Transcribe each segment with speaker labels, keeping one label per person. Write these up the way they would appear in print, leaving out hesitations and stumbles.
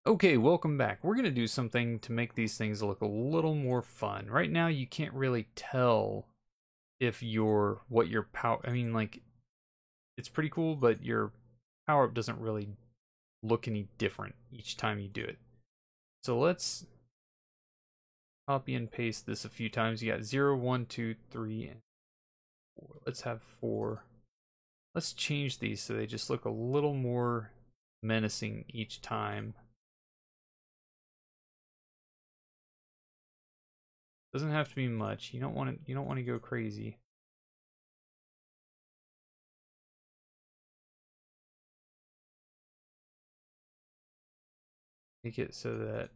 Speaker 1: Okay, welcome back. We're going to do something to make these things look a little more fun. Right now, you can't really tell if what your power, like, it's pretty cool, but your power up doesn't really look any different each time you do it. So let's copy and paste this a few times. You got 0, 1, 2, 3, and 4. Let's have 4. Let's change these so they just look a little more menacing each time. Doesn't have to be much. You don't want to go crazy. Make it so that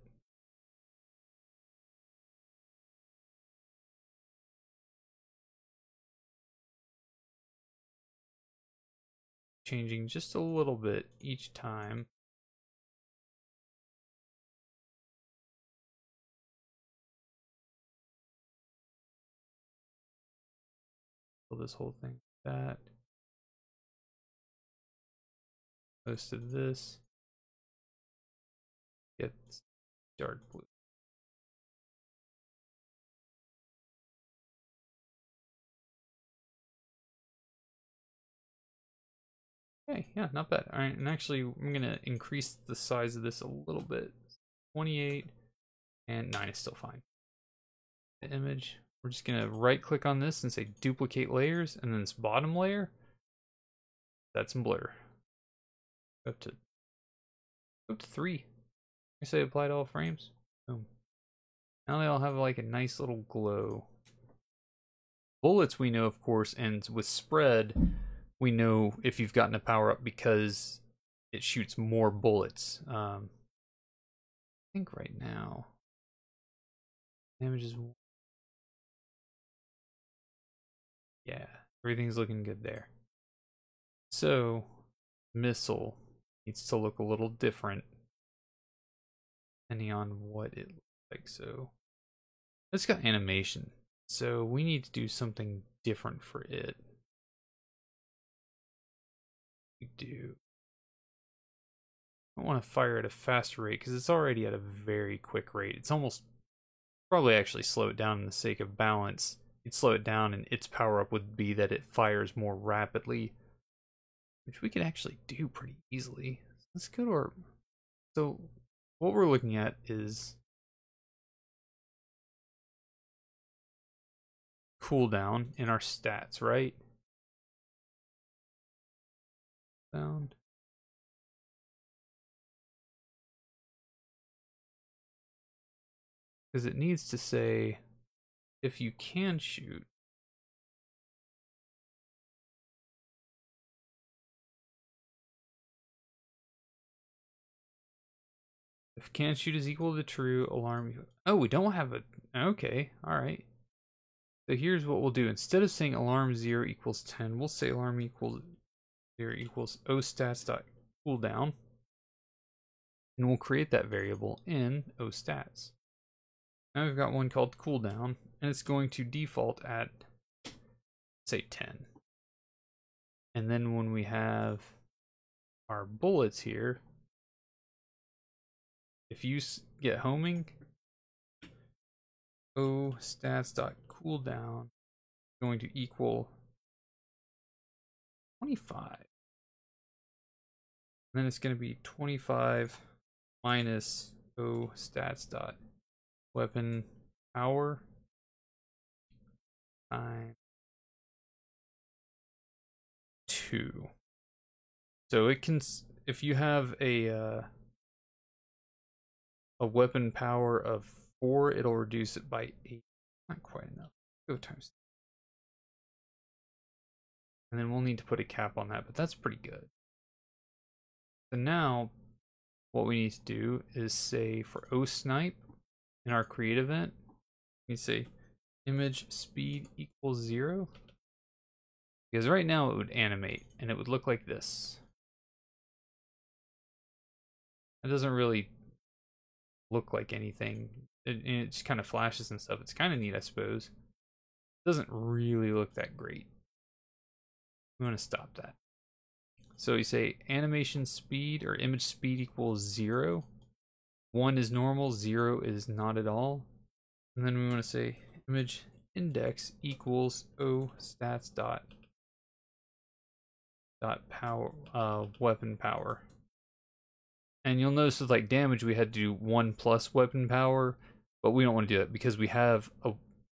Speaker 1: changing just a little bit each time. Fill this whole thing with that. Most of this. Get dark blue. Okay, yeah, not bad. All right, and actually, I'm gonna increase the size of this a little bit. 28 and 9 is still fine. The image. We're just gonna right click on this and say duplicate layers, and then this bottom layer, that's some blur. Up to 3. I say apply to all frames. Boom. Now they all have like a nice little glow. Bullets, we know, of course, ends with spread. We know if you've gotten a power up because it shoots more bullets. I think right now damage is, yeah, everything's looking good there. So missile needs to look a little different depending on what it looks like. So it's got animation, so we need to do something different for it. We do. I want to fire at a faster rate because it's already at a very quick rate. It's almost probably actually slow it down in the sake of balance. You'd slow it down, and its power up would be that it fires more rapidly, which we can actually do pretty easily. Let's go to our. So, what we're looking at is cooldown in our stats, right? Down. Because it needs to say if you can shoot. If can shoot is equal to true, alarm. Oh, we don't have a. Okay, alright. So here's what we'll do. Instead of saying alarm 0 equals 10, we'll say alarm equals 0 equals ostats.cooldown. And we'll create that variable in ostats. Now we've got one called cooldown, and it's going to default at, say, 10. And then when we have our bullets here, if you get homing, ostats.cooldown is going to equal 25. And then it's going to be 25 minus ostats.weapon power times 2. So it can, if you have a weapon power of 4, it'll reduce it by 8. Not quite enough. Go times. And then we'll need to put a cap on that, but that's pretty good. So now what we need to do is say for osnipe in our create event, we say image speed equals 0. Because right now it would animate and it would look like this. It doesn't really look like anything. It just kind of flashes and stuff. It's kind of neat, I suppose. It doesn't really look that great. We want to stop that. So you say animation speed or image speed equals 0. 1 is normal, 0 is not at all. And then we want to say image index equals o stats dot power weapon power. And you'll notice with like damage we had to do 1 plus weapon power, but we don't want to do that because we have a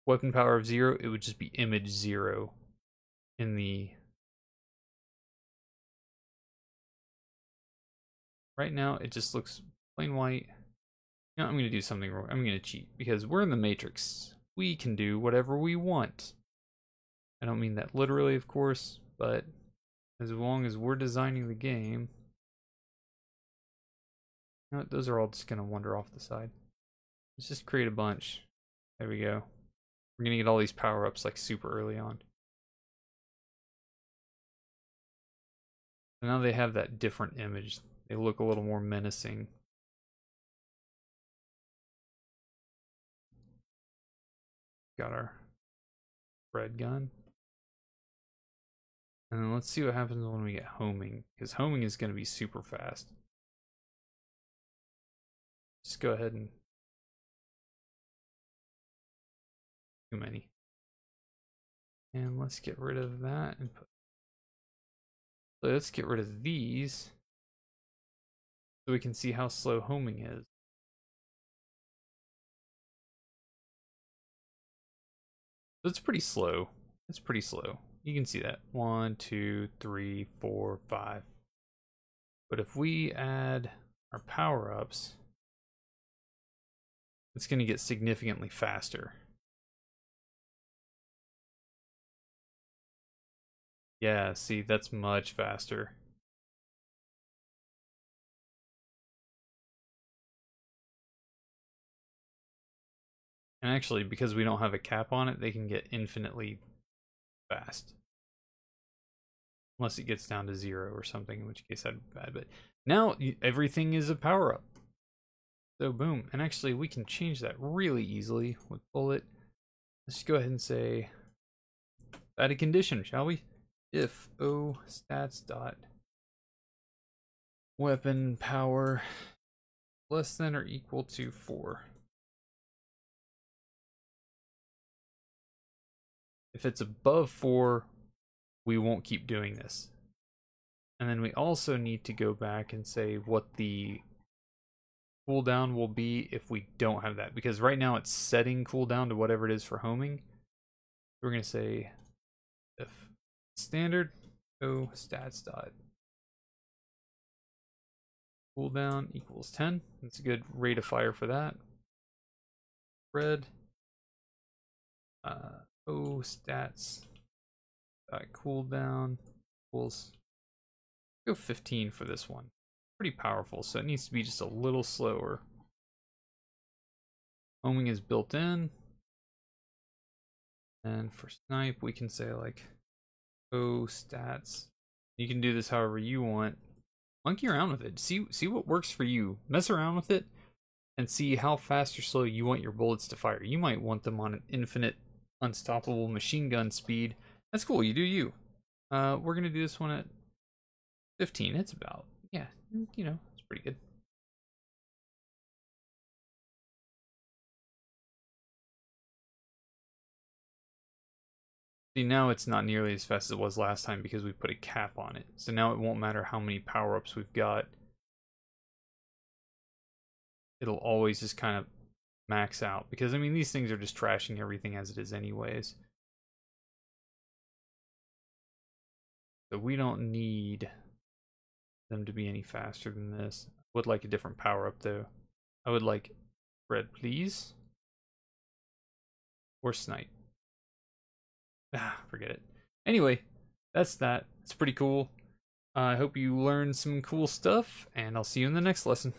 Speaker 1: weapon power of 0. It would just be image 0 in the right now. It just looks plain white. You know, I'm gonna do something wrong. I'm gonna cheat because we're in the Matrix. We can do whatever we want. I don't mean that literally, of course, but as long as we're designing the game. You know what, those are all just gonna wander off the side. Let's just create a bunch. There we go. We're gonna get all these power-ups like super early on. So now they have that different image. They look a little more menacing. Got our red gun. And then let's see what happens when we get homing, because homing is going to be super fast. Just go ahead and too many. And let's get rid of that and put. So let's get rid of these so we can see how slow homing is. So it's pretty slow. It's pretty slow. You can see that. 1, 2, 3, 4, 5. But if we add our power-ups, it's going to get significantly faster. Yeah, see, that's much faster. And actually, because we don't have a cap on it, they can get infinitely fast. Unless it gets down to 0 or something, in which case that'd be bad. But now everything is a power-up. So boom. And actually, we can change that really easily with bullet. Let's go ahead and say add a condition, shall we? If o stats dot weapon power less than or equal to 4. If it's above 4, we won't keep doing this. And then we also need to go back and say what the cooldown will be if we don't have that. Because right now it's setting cooldown to whatever it is for homing. We're going to say if standard o stats dot cooldown equals 10. That's a good rate of fire for that. Red o stats dot cooldown equals, go 15 for this one. Pretty powerful, so it needs to be just a little slower. Homing is built in. And for snipe, we can say like o stats. You can do this however you want. Monkey around with it. See what works for you. Mess around with it and see how fast or slow you want your bullets to fire. You might want them on an infinite, unstoppable machine gun speed. That's cool. You do you. We're gonna do this one at 15. It's about, yeah, you know, it's pretty good. See, now it's not nearly as fast as it was last time because we put a cap on it. So now it won't matter how many power-ups we've got. It'll always just kind of max out. Because, I mean, these things are just trashing everything as it is anyways. So we don't need them to be any faster than this. I would like a different power-up, though. I would like red, please. Or snipe. Forget it. Anyway, that's that. It's pretty cool. I hope you learned some cool stuff, and I'll see you in the next lesson.